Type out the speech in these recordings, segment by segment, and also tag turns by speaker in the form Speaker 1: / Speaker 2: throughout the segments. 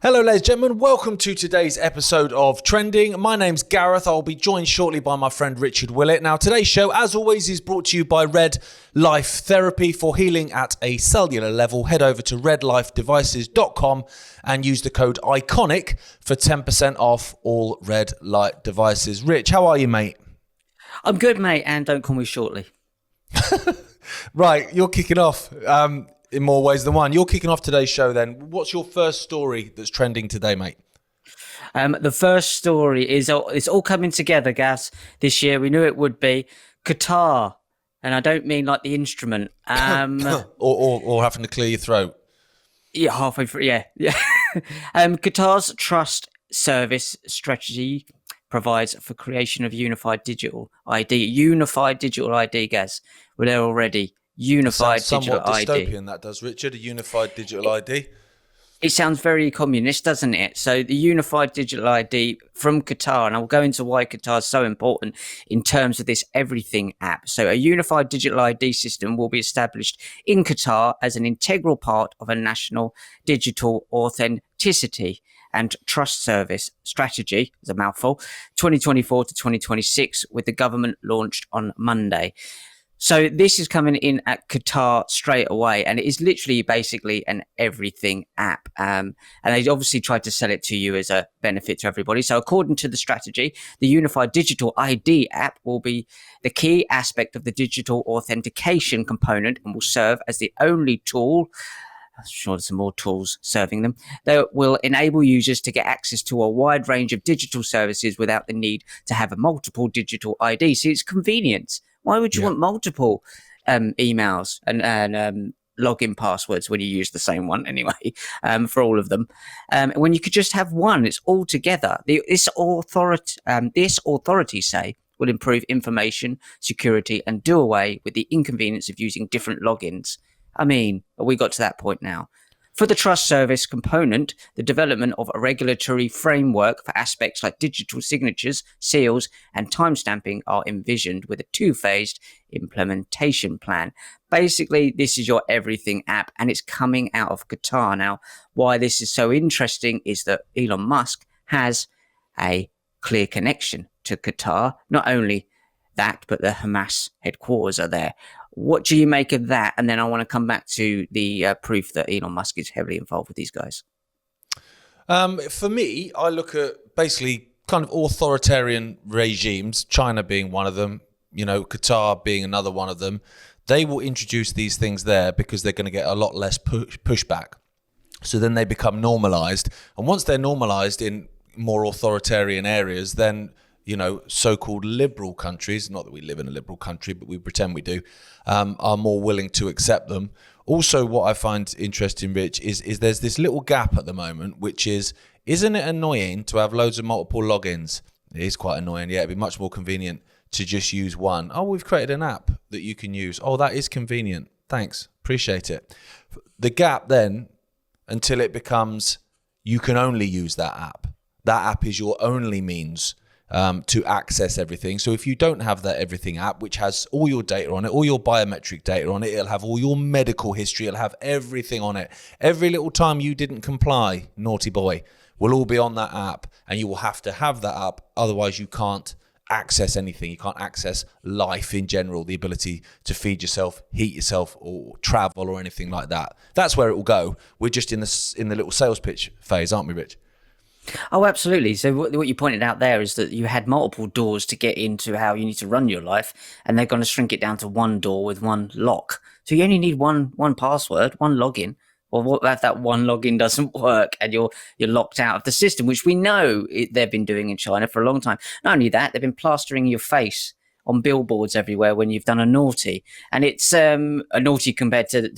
Speaker 1: Hello, ladies and gentlemen. Welcome to today's episode of Trending. My name's Gareth. I'll be joined shortly by my friend Richard Willett. Now, today's show, as always, is brought to you by Red Life Therapy. For healing at a cellular level, head over to redlifedevices.com and use the code Ickonic for 10% off all Red Light devices. Rich, how are you, mate?
Speaker 2: I'm good, mate, and don't call me shortly.
Speaker 1: Right, you're kicking off. In more ways than one. You're kicking off today's show then. What's your first story that's trending today, mate?
Speaker 2: The first story is it's all coming together, Gas, this year. We knew it would be. Qatar, and I don't mean like the instrument.
Speaker 1: or having to clear your throat.
Speaker 2: Yeah, halfway through, yeah. Qatar's trust service strategy provides for creation of unified digital ID. Unified digital ID, Gas. We're there already. Unified digital ID.
Speaker 1: Somewhat dystopian, that does, Richard. A unified digital ID.
Speaker 2: It sounds very communist, doesn't it? So the unified digital ID from Qatar, and I'll go into why Qatar is so important in terms of this Everything app. So a unified digital ID system will be established in Qatar as an integral part of a national digital authenticity and trust service strategy, is a mouthful, 2024 to 2026, with the government launched on Monday. So this is coming in at Qatar straight away, and it is literally basically an Everything app. And they obviously tried to sell it to you as a benefit to everybody. So according to the strategy, the Unified Digital ID app will be the key aspect of the digital authentication component and will serve as the only tool, I'm sure there's some more tools serving them, that will enable users to get access to a wide range of digital services without the need to have a multiple digital ID. So it's convenience. Why would you want multiple emails and login passwords when you use the same one anyway, for all of them? When you could just have one, it's all together. This authority say will improve information security and do away with the inconvenience of using different logins. I mean, we got to that point now. For the trust service component, the development of a regulatory framework for aspects like digital signatures, seals, and timestamping are envisioned with a two-phased implementation plan. Basically, this is your Everything app, and it's coming out of Qatar. Now, why this is so interesting is that Elon Musk has a clear connection to Qatar. Not only that, but the Hamas headquarters are there. What do you make of that? And then I want to come back to the proof that Elon Musk is heavily involved with these guys.
Speaker 1: For me, I look at basically kind of authoritarian regimes, China being one of them, Qatar being another one of them. They will introduce these things there because they're going to get a lot less pushback. So then they become normalized. And once they're normalized in more authoritarian areas, then so-called liberal countries, not that we live in a liberal country, but we pretend we do, are more willing to accept them. Also, what I find interesting, Rich, is there's this little gap at the moment, which isn't it annoying to have loads of multiple logins? It is quite annoying. Yeah, it'd be much more convenient to just use one. Oh, we've created an app that you can use. Oh, that is convenient. Thanks. Appreciate it. The gap then, until it becomes you can only use that app. That app is your only means to access everything. So if you don't have that Everything app, which has all your data on it, all your biometric data on it, it'll have all your medical history, it'll have everything on it. Every little time you didn't comply, naughty boy, will all be on that app, and you will have to have that app. Otherwise, you can't access anything. You can't access life in general, the ability to feed yourself, heat yourself, or travel or anything like that. That's where it will go. We're just in the little sales pitch phase, aren't we, Rich?
Speaker 2: Oh, absolutely. So what you pointed out there is that you had multiple doors to get into how you need to run your life, and they're going to shrink it down to one door with one lock. So you only need one password, one login. Or what if that one login doesn't work and you're locked out of the system, which we know they've been doing in China for a long time. Not only that, they've been plastering your face on billboards everywhere when you've done a naughty, and it's a naughty compared to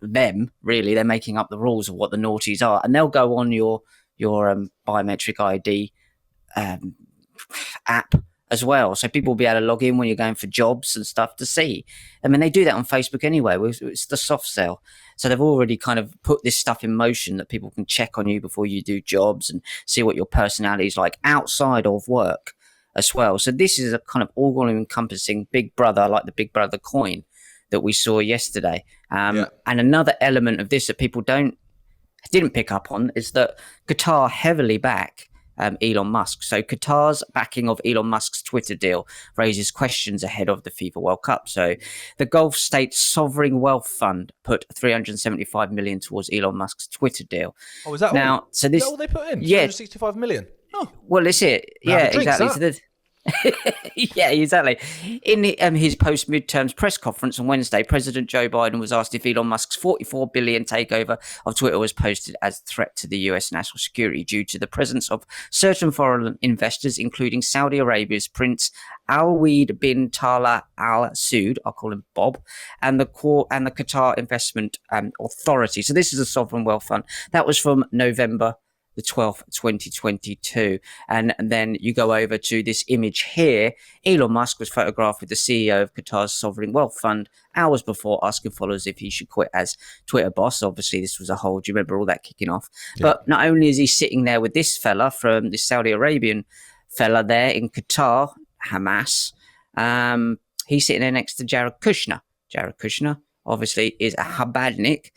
Speaker 2: them. Really, they're making up the rules of what the naughties are, and they'll go on your biometric ID app as well. So people will be able to log in when you're going for jobs and stuff to see. I mean, they do that on Facebook anyway. It's the soft sell. So they've already kind of put this stuff in motion that people can check on you before you do jobs and see what your personality is like outside of work as well. So this is a kind of all-encompassing Big Brother, like the Big Brother coin that we saw yesterday. And another element of this that people don't didn't pick up on is that Qatar heavily back Elon Musk. So Qatar's backing of Elon Musk's Twitter deal raises questions ahead of the FIFA World Cup. So the Gulf States Sovereign Wealth Fund put 375 million towards Elon Musk's Twitter deal.
Speaker 1: Oh, is that
Speaker 2: now?
Speaker 1: all?
Speaker 2: So this,
Speaker 1: is that all they put in?
Speaker 2: Yeah,
Speaker 1: 365 million. Oh,
Speaker 2: well, it's it. Yeah, exactly. So yeah, exactly. In his post-midterms press conference on Wednesday, President Joe Biden was asked if Elon Musk's $44 billion takeover of Twitter was posted as a threat to the US national security due to the presence of certain foreign investors, including Saudi Arabia's Prince Alweed bin Talal Al Saud, I'll call him Bob, and the Qatar Investment Authority. So this is a sovereign wealth fund. That was from November the 12th, 2022. And then you go over to this image here. Elon Musk was photographed with the CEO of Qatar's Sovereign Wealth Fund hours before asking followers if he should quit as Twitter boss. Obviously, this was a whole, do you remember all that kicking off? Yeah. But not only is he sitting there with this fella from the Saudi Arabian fella there in Qatar, Hamas, he's sitting there next to Jared Kushner. Jared Kushner, obviously, is a Chabadnik,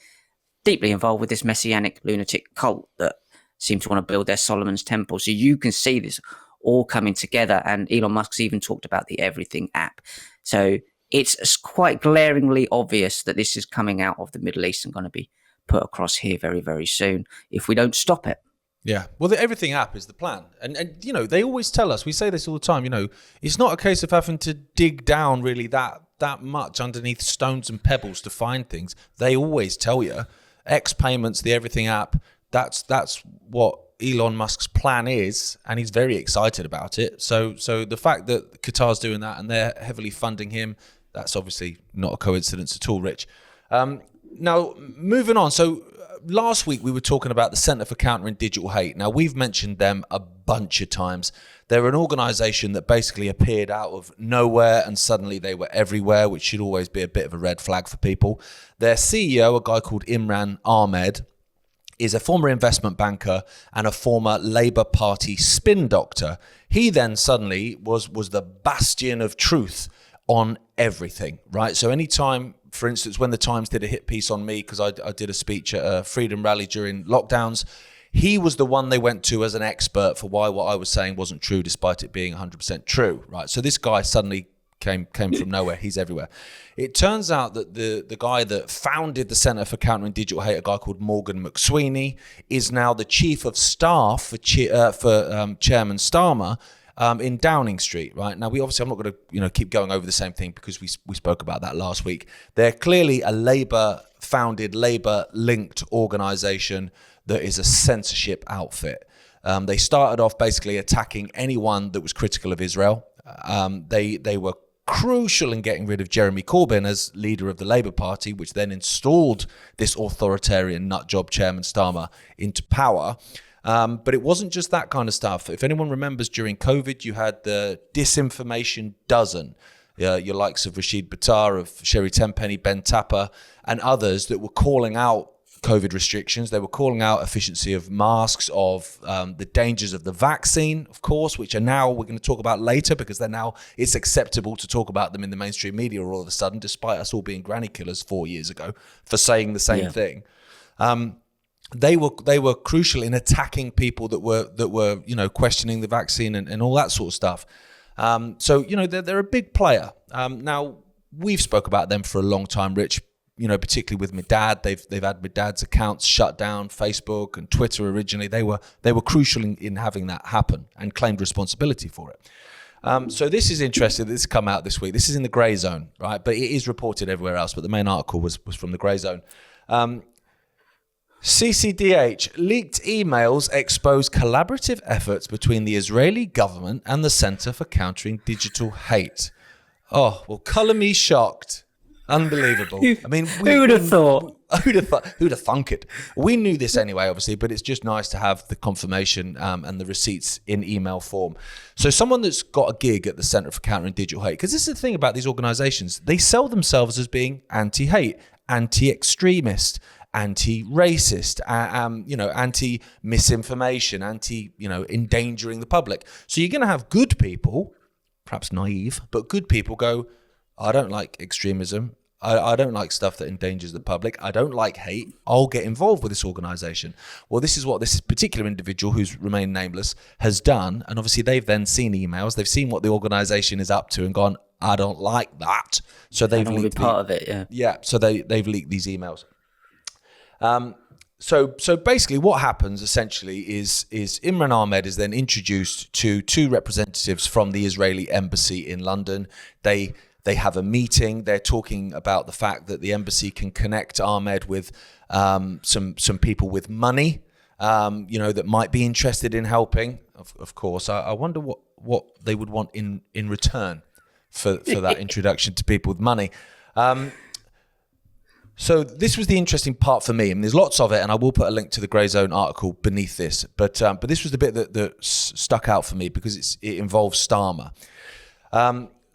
Speaker 2: deeply involved with this messianic lunatic cult that seem to want to build their Solomon's temple. So you can see this all coming together. And Elon Musk's even talked about the Everything app. So it's quite glaringly obvious that this is coming out of the Middle East and going to be put across here very, very soon if we don't stop it.
Speaker 1: Yeah. Well, the Everything app is the plan. And you know, they always tell us, we say this all the time, you know, it's not a case of having to dig down really that much underneath stones and pebbles to find things. They always tell you, X payments, the Everything app, that's what Elon Musk's plan is, and he's very excited about it. So the fact that Qatar's doing that and they're heavily funding him, that's obviously not a coincidence at all, Rich. Now, moving on. So last week we were talking about the Centre for Countering Digital Hate. Now, we've mentioned them a bunch of times. They're an organisation that basically appeared out of nowhere and suddenly they were everywhere, which should always be a bit of a red flag for people. Their CEO, a guy called Imran Ahmed, is a former investment banker and a former Labour Party spin doctor. He then suddenly was the bastion of truth on everything, right? So anytime, for instance, when the Times did a hit piece on me, because I did a speech at a freedom rally during lockdowns, he was the one they went to as an expert for why what I was saying wasn't true, despite it being 100% true, right? So this guy suddenly came from nowhere. He's everywhere. It turns out that the guy that founded the Centre for Countering Digital Hate, a guy called Morgan McSweeney, is now the chief of staff for Chairman Starmer in Downing Street. Right now, I'm not going to keep going over the same thing because we spoke about that last week. They're clearly a Labour-founded, Labour-linked organisation that is a censorship outfit. They started off basically attacking anyone that was critical of Israel. They were crucial in getting rid of Jeremy Corbyn as leader of the Labour Party, which then installed this authoritarian nutjob Chairman Starmer into power. But it wasn't just that kind of stuff. If anyone remembers, during COVID, you had the disinformation dozen. Your likes of Rashid Battar, of Sherry Tenpenny, Ben Tapper, and others that were calling out COVID restrictions. They were calling out efficiency of masks, of the dangers of the vaccine, of course, which are now we're going to talk about later because they're now it's acceptable to talk about them in the mainstream media all of a sudden, despite us all being granny killers 4 years ago for saying the same thing. They were crucial in attacking people that were questioning the vaccine and all that sort of stuff. So they're a big player. Now we've spoke about them for a long time, Rich. Particularly with my dad, they've had my dad's accounts shut down, Facebook and Twitter originally. They were crucial in having that happen and claimed responsibility for it. So this is interesting. This has come out this week. This is in the grey zone, right? But it is reported everywhere else. But the main article was from the grey zone. CCDH, leaked emails expose collaborative efforts between the Israeli government and the Centre for Countering Digital Hate. Oh, well, colour me shocked. Unbelievable. I mean,
Speaker 2: who would have thought?
Speaker 1: Who'd have thunk it? We knew this anyway, obviously, but it's just nice to have the confirmation and the receipts in email form. So someone that's got a gig at the Centre for Countering Digital Hate, because this is the thing about these organisations, they sell themselves as being anti-hate, anti-extremist, anti-racist, anti-misinformation, endangering the public. So you're going to have good people, perhaps naive, but good people go, I don't like extremism. I don't like stuff that endangers the public. I don't like hate. I'll get involved with this organization. Well, this is what this particular individual, who's remained nameless, has done. And obviously they've then seen emails. They've seen what the organization is up to and gone, I don't like that. So they've leaked
Speaker 2: part of it, yeah.
Speaker 1: Yeah, so they've leaked these emails. So basically what happens essentially is Imran Ahmed is then introduced to two representatives from the Israeli embassy in London. They have a meeting. They're talking about the fact that the embassy can connect Ahmed with some people with money, that might be interested in helping. Of course, I wonder what they would want in return for that introduction to people with money. So this was the interesting part for me, and there's lots of it, and I will put a link to the Grey Zone article beneath this. But this was the bit that stuck out for me because it involves Starmer.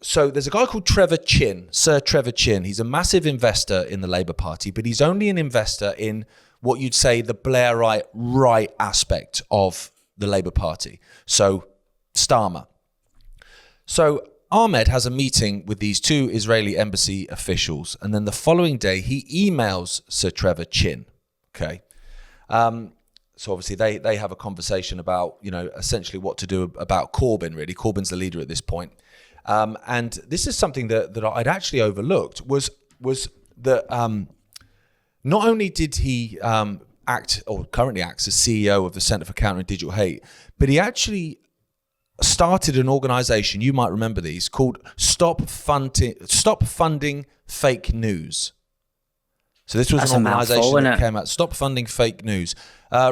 Speaker 1: So there's a guy called Trevor Chin, Sir Trevor Chin. He's a massive investor in the Labour Party, but he's only an investor in what you'd say the Blairite right aspect of the Labour Party. So Starmer. So Ahmed has a meeting with these two Israeli embassy officials, and then the following day he emails Sir Trevor Chin. Okay. So obviously they have a conversation about, essentially what to do about Corbyn, really. Corbyn's the leader at this point. And this is something that I'd actually overlooked was that not only did he act or currently acts as CEO of the Centre for Countering Digital Hate, but he actually started an organisation, you might remember these, called Stop Funding Fake News. So this was an organisation that came out, Stop Funding Fake News.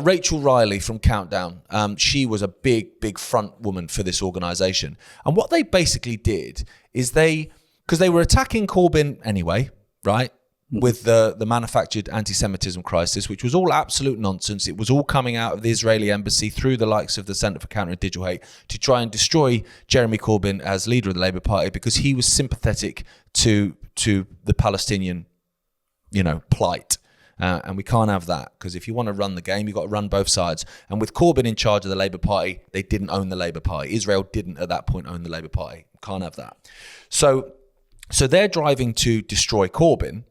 Speaker 1: Rachel Riley from Countdown, she was a big front woman for this organisation. And what they basically did is because they were attacking Corbyn anyway, right? With the manufactured anti-Semitism crisis, which was all absolute nonsense. It was all coming out of the Israeli embassy through the likes of the Centre for Countering Digital Hate to try and destroy Jeremy Corbyn as leader of the Labour Party because he was sympathetic to the Palestinian plight. And we can't have that because if you want to run the game, you've got to run both sides. And with Corbyn in charge of the Labour Party, they didn't own the Labour Party. Israel didn't at that point own the Labour Party. Can't have that. So they're driving to destroy Corbyn,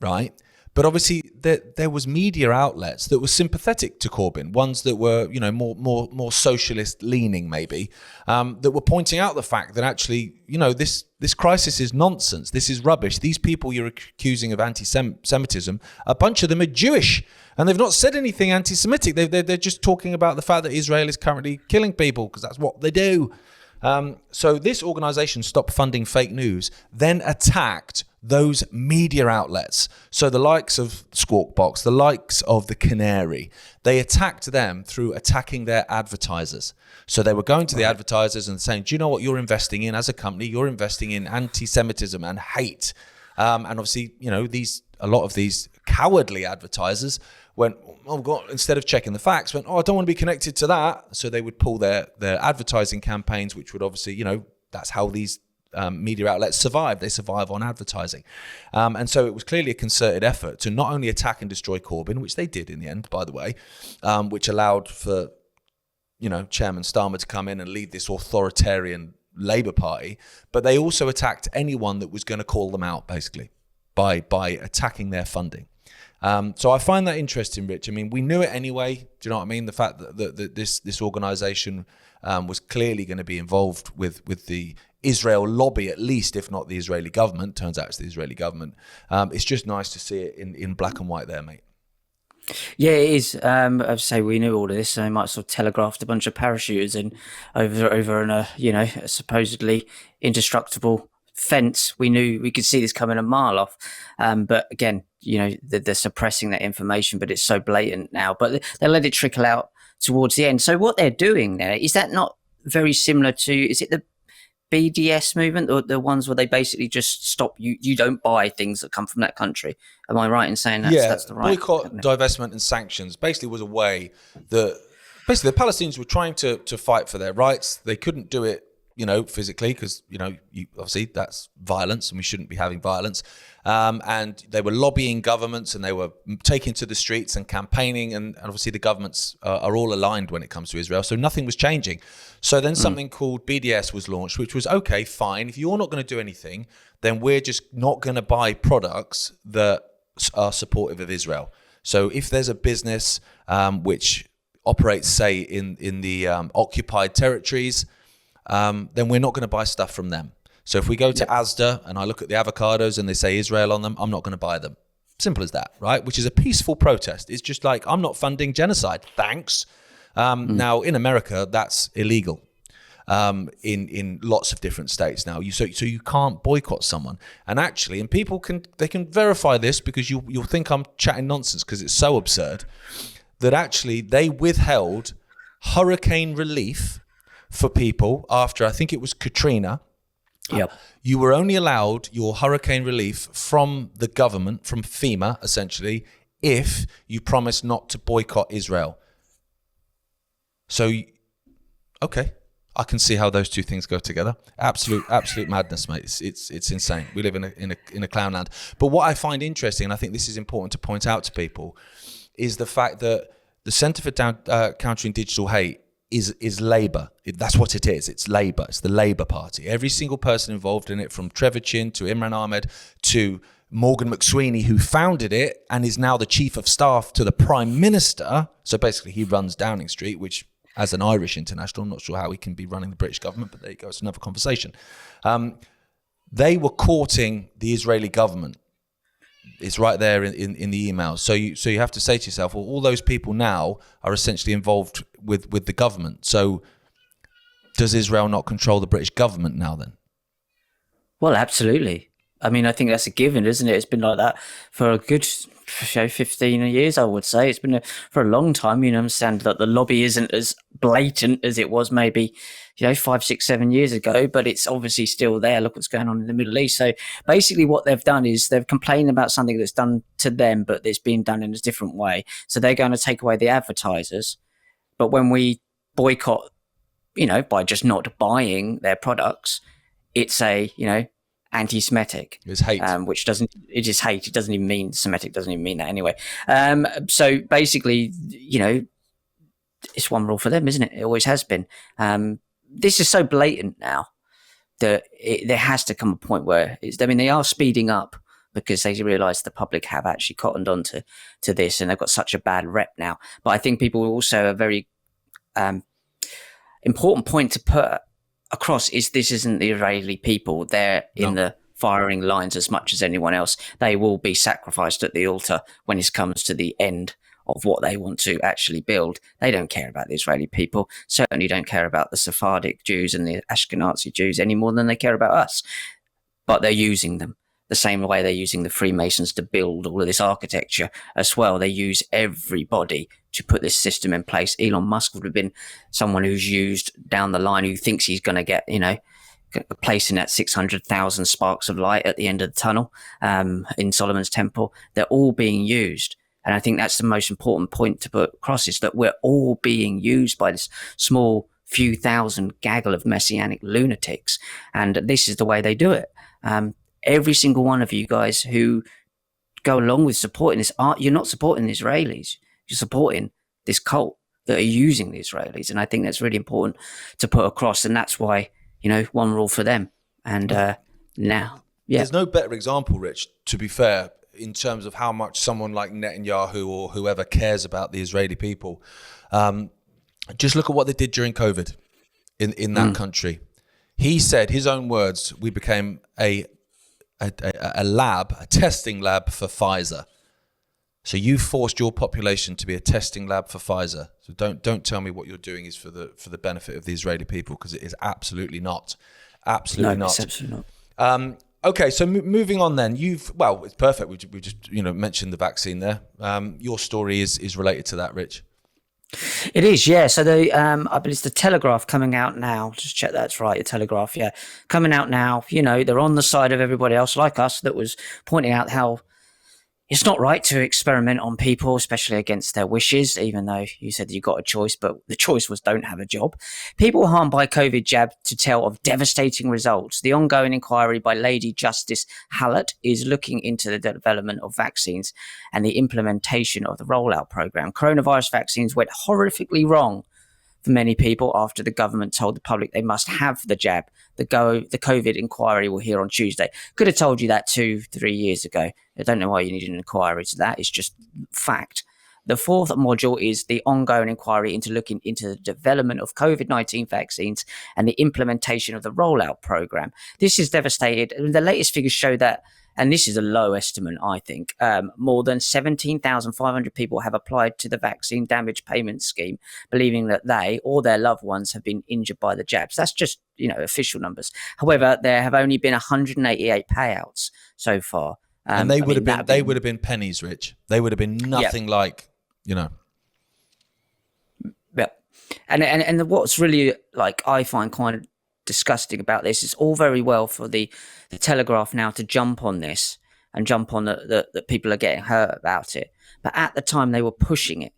Speaker 1: right? But obviously there was media outlets that were sympathetic to Corbyn, ones that were, more socialist leaning maybe, that were pointing out the fact that actually, this crisis is nonsense. This is rubbish. These people you're accusing of anti-Semitism, a bunch of them are Jewish and they've not said anything anti-Semitic. They're just talking about the fact that Israel is currently killing people because that's what they do. So this organisation, Stop Funding Fake News, then attacked those media outlets. So the likes of Squawk Box, the likes of the Canary, they attacked them through attacking their advertisers. So they were going to the advertisers and saying, do you know what you're investing in as a company? You're investing in anti-Semitism and hate. And obviously, a lot of these cowardly advertisers went, oh God, instead of checking the facts, went, I don't want to be connected to that. So they would pull their advertising campaigns, which would obviously, that's how these media outlets survive. They survive on advertising. And so it was clearly a concerted effort to not only attack and destroy Corbyn, which they did in the end, by the way, which allowed for, Chairman Starmer to come in and lead this authoritarian Labour Party, but they also attacked anyone that was going to call them out, basically, by attacking their funding. So I find that interesting, Rich. I mean, we knew it anyway. Do you know what I mean? The fact that this organisation was clearly going to be involved with the Israel lobby, at least, if not the Israeli government. Turns out it's the Israeli government. It's just nice to see it in black and white there, mate.
Speaker 2: Yeah, it is. I'd say we knew all of this, so they might sort of telegraphed a bunch of parachuters in over in a supposedly indestructible fence. We could see this coming a mile off. But again, they're suppressing that information, but it's so blatant now. But they let it trickle out towards the end. So what they're doing there, is that not very similar to, is it the BDS movement, or the ones where they basically just stop you don't buy things that come from that country? Am I right in saying that's the right?
Speaker 1: Boycott, divestment and sanctions basically was a way that basically the Palestinians were trying to fight for their rights. They couldn't do it, physically, because, obviously that's violence and we shouldn't be having violence. And they were lobbying governments and they were taking to the streets and campaigning. And obviously the governments are all aligned when it comes to Israel. So nothing was changing. So then something called BDS was launched, which was, okay, fine. If you're not going to do anything, then we're just not going to buy products that are supportive of Israel. So if there's a business which operates, say, in the occupied territories, then we're not going to buy stuff from them. So if we go to Asda and I look at the avocados and they say Israel on them, I'm not going to buy them. Simple as that, right? Which is a peaceful protest. It's just like, I'm not funding genocide. Thanks. Now, in America, that's illegal in lots of different states now. So you can't boycott someone. And actually, and people can verify this, because you'll think I'm chatting nonsense because it's so absurd, that actually they withheld hurricane relief for people after, I think it was Katrina.
Speaker 2: Yep.
Speaker 1: You were only allowed your hurricane relief from the government, from FEMA, essentially, if you promised not to boycott Israel. So, okay, I can see how those two things go together. Absolute madness, mate. It's insane. We live in a clown land. But what I find interesting, and I think this is important to point out to people, is the fact that the Centre for Countering Digital Hate is Labour. That's what it is. It's Labour. It's the Labour Party. Every single person involved in it, from Trevor Chin to Imran Ahmed to Morgan McSweeney, who founded it and is now the chief of staff to the Prime Minister. So basically he runs Downing Street, which, as an Irish international, I'm not sure how he can be running the British government, but there you go. It's another conversation. They were courting the Israeli government. It's right there in the emails. So you have to say to yourself, well, all those people now are essentially involved with the government. So does Israel not control the British government now then?
Speaker 2: Well, absolutely. I mean, I think that's a given, isn't it? It's been like that for a good 15 years, I would say. It's been for a long time. You understand that the lobby isn't as blatant as it was maybe, 5, 6, 7 years ago, but it's obviously still there. Look what's going on in the Middle East. So basically what they've done is they've complained about something that's done to them, but it's being done in a different way. So they're going to take away the advertisers. But when we boycott, by just not buying their products, it's anti-Semitic.
Speaker 1: It's hate.
Speaker 2: It is hate. It doesn't even mean Semitic, doesn't even mean that anyway. So basically, it's one rule for them, isn't it? It always has been. This is so blatant now that there has to come a point where they are speeding up because they realise the public have actually cottoned on to this and they've got such a bad rep now. But I think people also a very important point to put across is this isn't the Israeli people. They're in the firing lines as much as anyone else. They will be sacrificed at the altar when it comes to the end of what they want to actually build. They don't care about the Israeli people, certainly don't care about the Sephardic Jews and the Ashkenazi Jews any more than they care about us. But they're using them the same way they're using the Freemasons to build all of this architecture as well. They use everybody to put this system in place. Elon Musk would have been someone who's used down the line, who thinks he's going to get, placing that 600,000 sparks of light at the end of the tunnel in Solomon's Temple. They're all being used. And I think that's the most important point to put across, is that we're all being used by this small few thousand gaggle of messianic lunatics. And this is the way they do it. Every single one of you guys who go along with supporting this, you're not supporting the Israelis. You're supporting this cult that are using the Israelis. And I think that's really important to put across. And that's why, one rule for them. And now,
Speaker 1: There's no better example, Rich, to be fair, in terms of how much someone like Netanyahu or whoever cares about the Israeli people. Just look at what they did during COVID in that country. He said, his own words, we became a testing lab for Pfizer. So you forced your population to be a testing lab for Pfizer. So don't tell me what you're doing is for the benefit of the Israeli people, because it is absolutely not. Absolutely not.
Speaker 2: It's absolutely not.
Speaker 1: Okay, so moving on then. It's perfect. We just mentioned the vaccine there. Your story is related to that, Rich.
Speaker 2: It is, yeah. So I believe it's the Telegraph coming out now. Just check that's right. The Telegraph, yeah, coming out now. They're on the side of everybody else like us that was pointing out how It's not right to experiment on people, especially against their wishes, even though you said you got a choice, but the choice was don't have a job. People harmed by COVID jab to tell of devastating results. The ongoing inquiry by Lady Justice Hallett is looking into the development of vaccines and the implementation of the rollout program. Coronavirus vaccines went horrifically wrong for many people after the government told the public they must have the jab. The COVID inquiry will hear on Tuesday. Could have told you that 2-3 years ago. I don't know why you need an inquiry to that. It's just fact. The fourth module is the ongoing inquiry into looking into the development of COVID-19 vaccines and the implementation of the rollout program. This is devastated. The latest figures show that, and this is a low estimate, I think, more than 17,500 people have applied to the vaccine damage payment scheme, believing that they or their loved ones have been injured by the jabs. That's just, official numbers. However, there have only been 188 payouts so far.
Speaker 1: And they would have been pennies, Rich. They would have been nothing like.
Speaker 2: Yeah. And what's really I find kind of disgusting about this is all very well for the Telegraph now to jump on this and jump on that people are getting hurt about it. But at the time they were pushing it,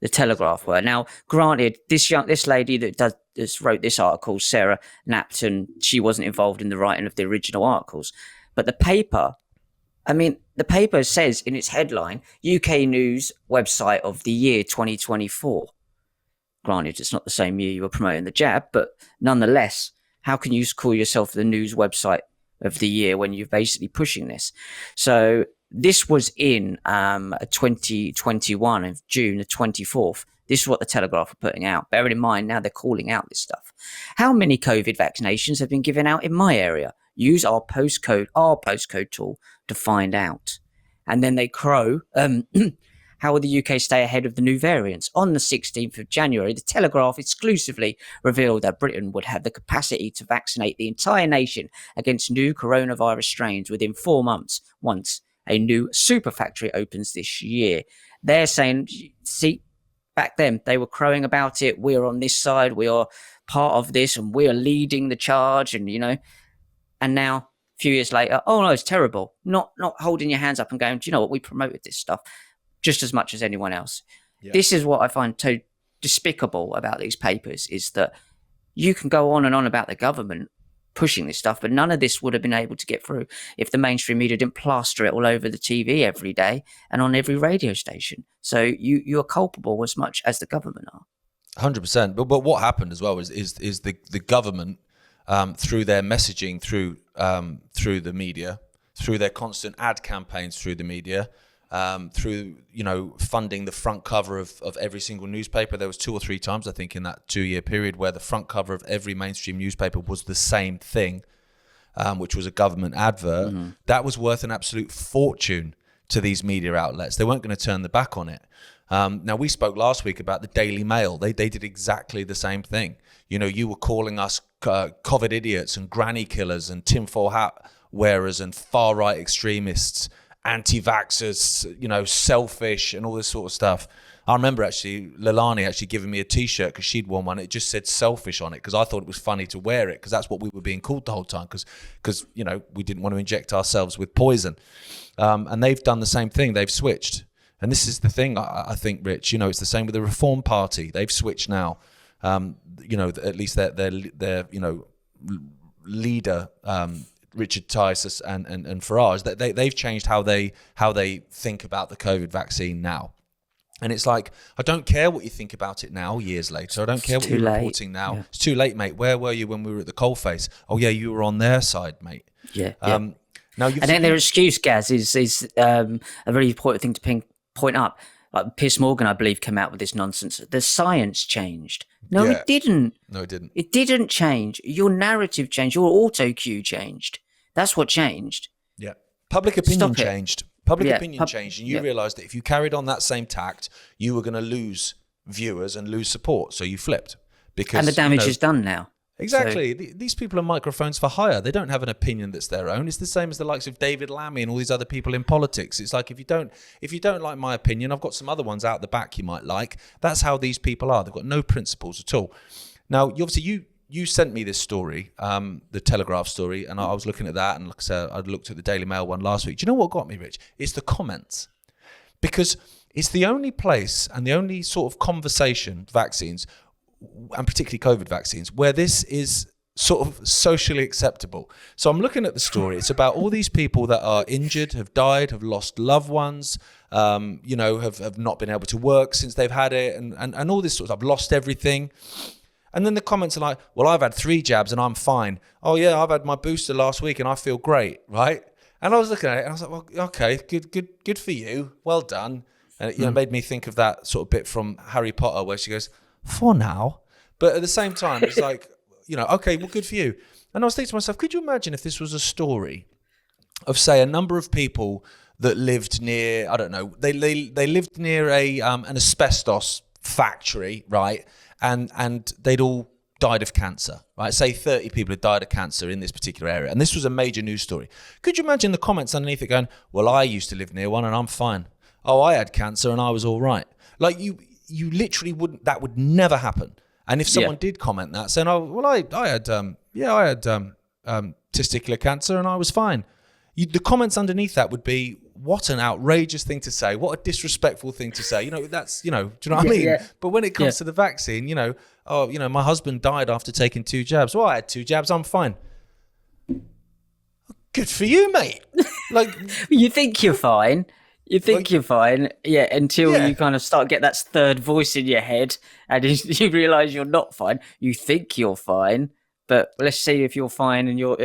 Speaker 2: the Telegraph were. Now, granted, this lady that wrote this article, Sarah Napton, she wasn't involved in the writing of the original articles. But the paper says in its headline, UK News Website of the Year 2024. Granted, it's not the same year you were promoting the jab, but nonetheless, how can you call yourself the news website of the year when you're basically pushing this? So this was in 2021 of June the 24th. This is what the Telegraph are putting out. Bearing in mind, now they're calling out this stuff. How many COVID vaccinations have been given out in my area? Use our postcode tool to find out. And then they crow, how will the UK stay ahead of the new variants? On the 16th of January, the Telegraph exclusively revealed that Britain would have the capacity to vaccinate the entire nation against new coronavirus strains within 4 months, once a new super factory opens this year. They're saying, see, back then they were crowing about it. We're on this side. We are part of this and we are leading the charge. And, and now a few years later, oh no, it's terrible. Not holding your hands up and going, do you know what? We promoted this stuff just as much as anyone else. Yeah. This is what I find so despicable about these papers, is that you can go on and on about the government pushing this stuff, but none of this would have been able to get through if the mainstream media didn't plaster it all over the TV every day and on every radio station. So you're culpable as much as the government are.
Speaker 1: 100%. But what happened as well is the government, through their messaging, through the media, through their constant ad campaigns through the media, through funding the front cover of every single newspaper. There was 2 or 3 times, I think, in that 2-year period where the front cover of every mainstream newspaper was the same thing, which was a government advert. Mm-hmm. That was worth an absolute fortune to these media outlets. They weren't going to turn their back on it. Now, we spoke last week about the Daily Mail. They did exactly the same thing. You were calling us COVID idiots and granny killers and tinfoil hat wearers and far right extremists, anti-vaxxers, selfish and all this sort of stuff. I remember actually Leilani actually giving me a t-shirt because she'd worn one. It just said selfish on it because I thought it was funny to wear it because that's what we were being called the whole time because we didn't want to inject ourselves with poison. And they've done the same thing. They've switched. And this is the thing, I think, Rich, it's the same with the Reform Party. They've switched now. At least their leader, Richard Tice and Farage, they've changed how they think about the COVID vaccine now. And it's like, I don't care what you think about it now, years later. I don't care what you're reporting now. Yeah. It's too late, mate. Where were you when we were at the coalface? Oh, yeah, you were on their side, mate.
Speaker 2: Yeah. Now then their excuse, Gaz, is a really important thing to point up. Like Piers Morgan, I believe, came out with this nonsense. The science changed. No, it didn't.
Speaker 1: No, it didn't.
Speaker 2: It didn't change. Your narrative changed. Your auto cue changed. That's what changed.
Speaker 1: Yeah. Public opinion changed. Public opinion changed. And you realised that if you carried on that same tact, you were going to lose viewers and lose support. So you flipped.
Speaker 2: And the damage is done now.
Speaker 1: Exactly. So, these people are microphones for hire. They don't have an opinion that's their own. It's the same as the likes of David Lammy and all these other people in politics. It's like, if you don't like my opinion, I've got some other ones out the back you might like. That's how these people are. They've got no principles at all. Now, obviously, you sent me this story, the Telegraph story, and I was looking at that, and like I said, I looked at the Daily Mail one last week. Do you know what got me, Rich? It's the comments, because it's the only place and the only sort of conversation, vaccines, and particularly COVID vaccines, where this is sort of socially acceptable. So I'm looking at the story. It's about all these people that are injured, have died, have lost loved ones, have not been able to work since they've had it, and all this sort of stuff, lost everything. And then the comments are like, well, I've had 3 jabs and I'm fine. Oh yeah, I've had my booster last week and I feel great, right? And I was looking at it and I was like, well, okay, good for you. Well done. And it made me think of that sort of bit from Harry Potter where she goes, for now. But at the same time, it's like, okay, well, good for you. And I was thinking to myself, could you imagine if this was a story of, say, a number of people that lived near, I don't know, they lived near an asbestos factory, right? And they'd all died of cancer, right? Say 30 people had died of cancer in this particular area. And this was a major news story. Could you imagine the comments underneath it going, well, I used to live near one and I'm fine. Oh, I had cancer and I was all right. Like you literally wouldn't, that would never happen. And if someone did comment that, saying, "Oh, well, I had testicular cancer and I was fine," the comments underneath that would be, "What an outrageous thing to say! What a disrespectful thing to say!" That's do you know what I mean? Yeah. But when it comes to the vaccine, my husband died after taking 2 jabs. Well, I had 2 jabs. I'm fine. Good for you, mate. Like
Speaker 2: you think you're fine. You think you're fine, until you kind of start get that third voice in your head, and you realise you're not fine. You think you're fine, but let's see if you're fine and your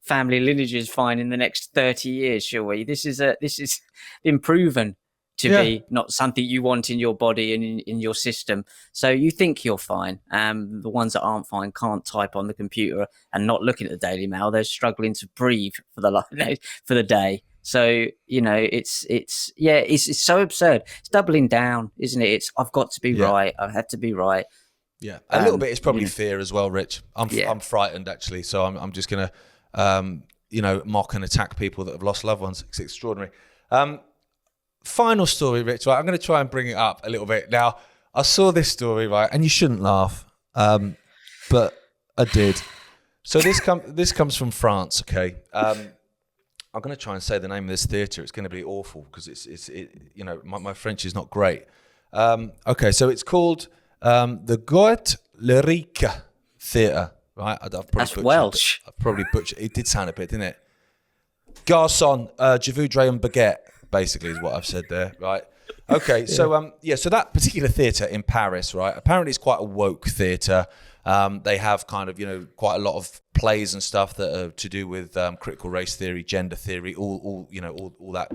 Speaker 2: family lineage is fine in the next 30 years, shall we? This is been proven to be not something you want in your body and in your system. So you think you're fine. The ones that aren't fine can't type on the computer and not looking at the Daily Mail. They're struggling to breathe for the day. So, it's so absurd. It's doubling down, isn't it? It's, I've got to be right. I have to be right.
Speaker 1: Yeah. A little bit is probably fear as well, Rich. I'm frightened, actually. So I'm just going to, mock and attack people that have lost loved ones. It's extraordinary. Final story, Rich. Right, I'm going to try and bring it up a little bit. Now, I saw this story, right, and you shouldn't laugh, but I did. So this comes from France, okay? I'm going to try and say the name of this theatre. It's going to be awful because my French is not great. Okay, so it's called the Goethe Lyrique Theatre, right?
Speaker 2: That's Welsh.
Speaker 1: I've probably butchered. It did sound a bit, didn't it? Garçon, je voudrais un baguette, basically is what I've said there, right? Okay, so so that particular theatre in Paris, right? Apparently it's quite a woke theatre. They have kind of, quite a lot of plays and stuff that are to do with critical race theory, gender theory, all that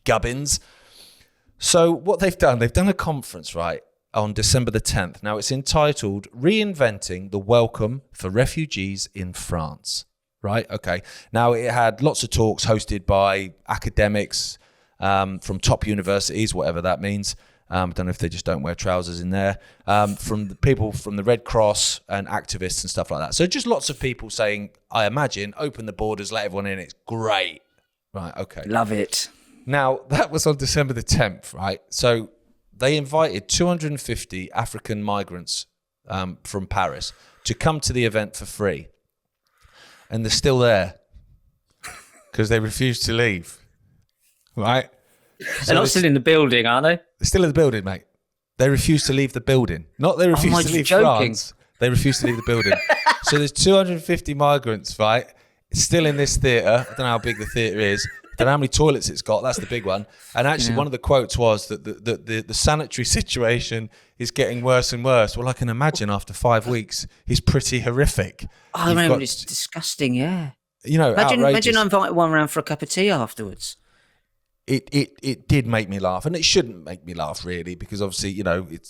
Speaker 1: gubbins. So what they've done a conference, right, on December the 10th. Now it's entitled Reinventing the Welcome for Refugees in France, right? Okay. Now it had lots of talks hosted by academics from top universities, whatever that means. I don't know if they just don't wear trousers in there. From the people from the Red Cross and activists and stuff like that. So just lots of people saying, I imagine, open the borders, let everyone in. It's great. Right, okay.
Speaker 2: Love it.
Speaker 1: Now, that was on December the 10th, right? So they invited 250 African migrants from Paris to come to the event for free. And they're still there because they refused to leave, right?
Speaker 2: They're not still in the building, are they?
Speaker 1: They're still in the building, mate. They refuse to leave the building. Not they refuse to leave France. They refuse to leave the building. So there's 250 migrants, right? Still in this theatre. I don't know how big the theatre is. I don't know how many toilets it's got. That's the big one. And actually, one of the quotes was that the sanitary situation is getting worse and worse. Well, I can imagine after 5 weeks, it's pretty horrific.
Speaker 2: I remember it's disgusting, yeah.
Speaker 1: Imagine
Speaker 2: I invited one around for a cup of tea afterwards.
Speaker 1: It did make me laugh, and it shouldn't make me laugh really, because obviously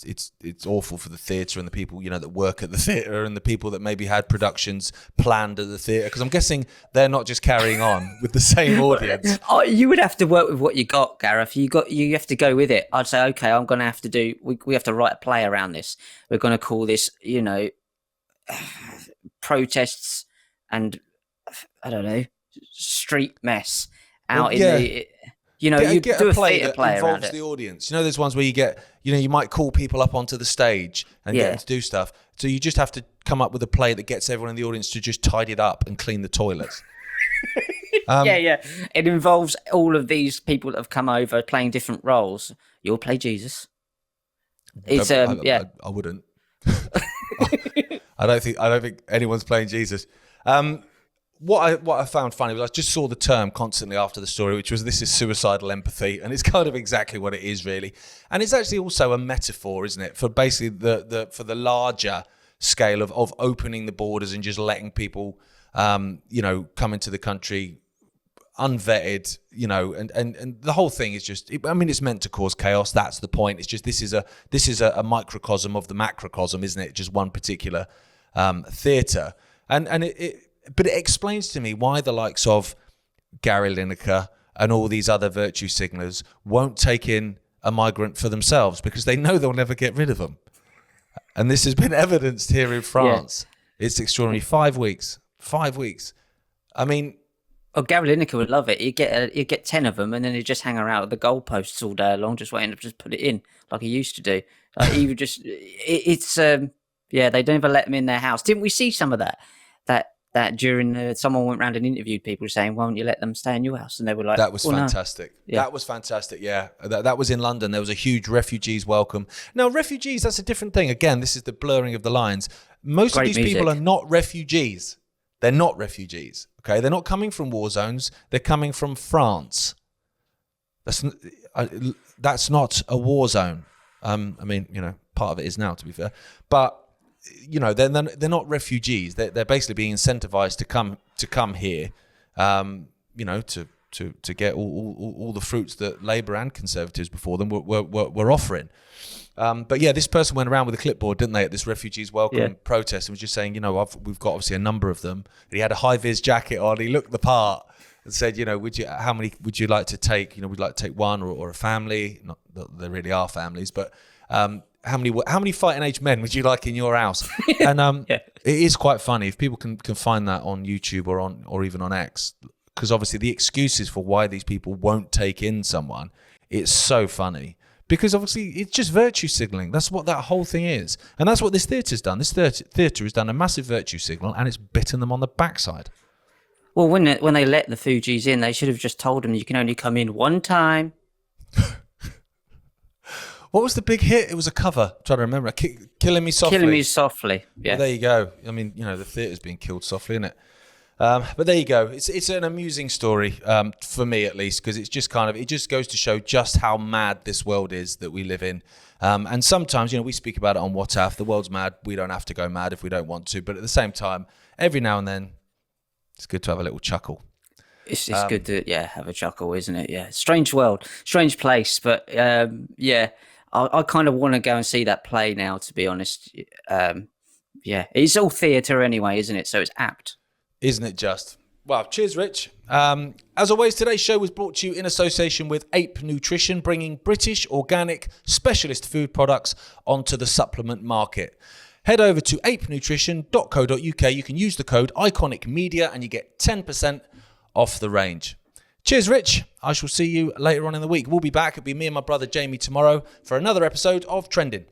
Speaker 1: it's awful for the theatre and the people that work at the theatre and the people that maybe had productions planned at the theatre, because I'm guessing they're not just carrying on with the same audience.
Speaker 2: Oh, you would have to work with what you got, Gareth. You have to go with it. I'd say, okay, I'm going to have to do. We have to write a play around this. We're going to call this protests and I don't know, street mess out in the. You
Speaker 1: get
Speaker 2: do
Speaker 1: a play that
Speaker 2: play
Speaker 1: involves the audience. There's ones where you get, you might call people up onto the stage and get them to do stuff. So you just have to come up with a play that gets everyone in the audience to just tidy it up and clean the toilets.
Speaker 2: Yeah. It involves all of these people that have come over playing different roles. You'll play Jesus. It's
Speaker 1: I wouldn't. I don't think anyone's playing Jesus. What I found funny was I just saw the term constantly after the story, which was this is suicidal empathy, and it's kind of exactly what it is, really. And it's actually also a metaphor, isn't it, for basically for the larger scale of opening the borders and just letting people, come into the country unvetted, and the whole thing is just, it's meant to cause chaos. That's the point. It's just this is a microcosm of the macrocosm, isn't it? Just one particular theatre, but it explains to me why the likes of Gary Lineker and all these other virtue signalers won't take in a migrant for themselves, because they know they'll never get rid of them. And this has been evidenced here in France. Yeah. It's extraordinary. 5 weeks. 5 weeks. I mean...
Speaker 2: Oh, Gary Lineker would love it. He'd get 10 of them, and then he'd just hang around at the goalposts all day long, just waiting to just put it in like he used to do. Like he would just... they don't ever let them in their house. Didn't we see some of that during someone went round and interviewed people saying, why won't you let them stay in your house? And they were like,
Speaker 1: that was fantastic.
Speaker 2: No. Yeah.
Speaker 1: That was fantastic. Yeah. That was in London. There was a huge refugees welcome. Now, refugees, that's a different thing. Again, this is the blurring of the lines. Most of these people are not refugees. They're not refugees. Okay. They're not coming from war zones. They're coming from France. That's not a war zone. Part of it is now, to be fair, but they're not refugees. They're basically being incentivized to come here, to get all the fruits that Labour and Conservatives before them were offering. But yeah, this person went around with a clipboard, didn't they, at this refugees welcome protest, and was just saying, we've got obviously a number of them. And he had a high vis jacket on. He looked the part and said, how many would you like to take? We'd like to take one or a family. Not that there really are families, but. How many fighting age men would you like in your house? And it is quite funny if people can find that on YouTube or even on X, because obviously the excuses for why these people won't take in someone, it's so funny, because obviously it's just virtue signaling. That's what that whole thing is, and that's what this theatre's done. This theatre has done a massive virtue signal, and it's bitten them on the backside.
Speaker 2: Well, when they let the Fugees in, they should have just told them you can only come in one time.
Speaker 1: What was the big hit? It was a cover. I'm trying to remember. Killing Me Softly.
Speaker 2: Killing Me Softly. Yeah.
Speaker 1: Well, there you go. The theatre's being killed softly, isn't it? But there you go. It's an amusing story, for me at least, because it's just it just goes to show just how mad this world is that we live in. And sometimes, we speak about it on WhatsApp. The world's mad. We don't have to go mad if we don't want to. But at the same time, every now and then, it's good to have a little chuckle.
Speaker 2: It's good to have a chuckle, isn't it? Yeah. Strange world, strange place, but I kind of want to go and see that play now, to be honest. It's all theatre anyway, isn't it? So it's apt.
Speaker 1: Isn't it just? Well, cheers, Rich. As always, today's show was brought to you in association with Ep8 Nutrition, bringing British organic specialist food products onto the supplement market. Head over to apenutrition.co.uk. You can use the code Ickonic Media and you get 10% off the range. Cheers, Rich. I shall see you later on in the week. We'll be back. It'll be me and my brother Jamie tomorrow for another episode of Trending.